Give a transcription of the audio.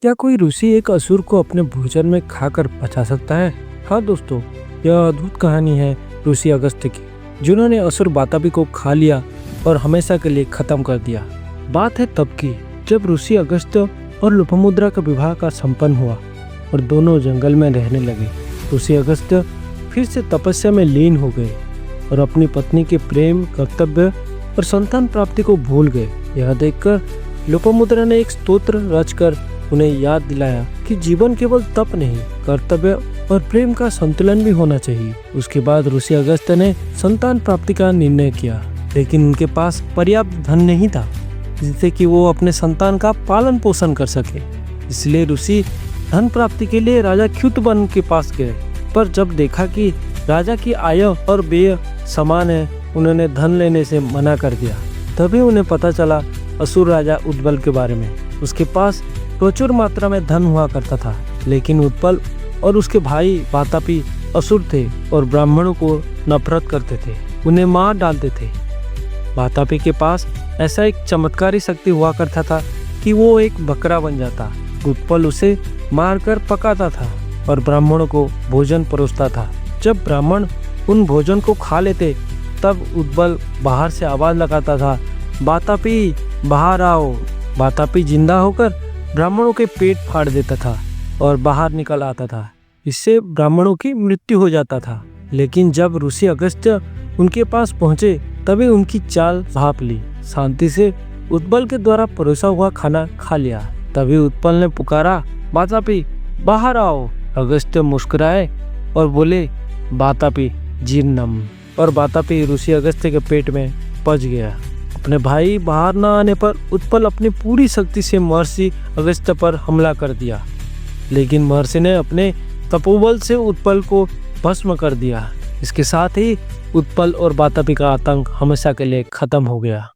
क्या कोई ऋषि एक असुर को अपने भोजन में खाकर बचा सकता है? हाँ दोस्तों, यह अद्भुत कहानी है ऋषि अगस्त्य की, जिन्होंने असुर वातापी को खा लिया और हमेशा के लिए खत्म कर दिया। बात है तब की, जब ऋषि अगस्त्य और लोपामुद्रा का विवाह का संपन्न हुआ और दोनों जंगल में रहने लगे। ऋषि अगस्त्य फिर से तपस्या में लीन हो गए और अपनी पत्नी के प्रेम, कर्तव्य और संतान प्राप्ति को भूल गए। यह देखकर लोपामुद्रा ने एक स्तोत्र रचकर उन्हें याद दिलाया कि जीवन केवल तप नहीं, कर्तव्य और प्रेम का संतुलन भी होना चाहिए। उसके बाद ऋषि अगस्त्य ने संतान प्राप्ति का निर्णय किया, लेकिन उनके पास पर्याप्त धन नहीं था जिससे कि वो अपने संतान का पालन पोषण कर सके। इसलिए ऋषि धन प्राप्ति के लिए राजा च्युतवन के पास गए, पर जब देखा कि राजा की आय और व्यय समान है, उन्होंने धन लेने से मना कर दिया। तभी उन्हें पता चला असुर राजा उत्पल के बारे में। उसके पास प्रचुर मात्रा में धन हुआ करता था, लेकिन उत्पल और उसके भाई वातापी असुर थे और ब्राह्मणों को नफरत करते थे, उन्हें मार डालते थे। वातापी के पास ऐसा एक चमत्कारी शक्ति हुआ करता था कि वो एक बकरा बन जाता। उत्पल उसे मारकर पकाता था और ब्राह्मणों को भोजन परोसता था। जब ब्राह्मण उन भोजन को खा लेते, तब उत्पल बाहर से आवाज लगाता था, वातापी बाहर आओ। वातापी जिंदा होकर ब्राह्मणों के पेट फाड़ देता था और बाहर निकल आता था। इससे ब्राह्मणों की मृत्यु हो जाता था। लेकिन जब ऋषि अगस्त्य उनके पास पहुंचे, तभी उनकी चाल भांप ली। शांति से उत्पल के द्वारा परोसा हुआ खाना खा लिया। तभी उत्पल ने पुकारा, वातापी बाहर आओ। अगस्त्य मुस्कुराए और बोले, वातापी जीर्णम। और वातापी ऋषि अगस्त्य के पेट में पच गया। अपने भाई बाहर न आने पर उत्पल अपनी पूरी शक्ति से महर्षि अगस्त्य पर हमला कर दिया, लेकिन महर्षि ने अपने तपोबल से उत्पल को भस्म कर दिया। इसके साथ ही उत्पल और वातापी का आतंक हमेशा के लिए खत्म हो गया।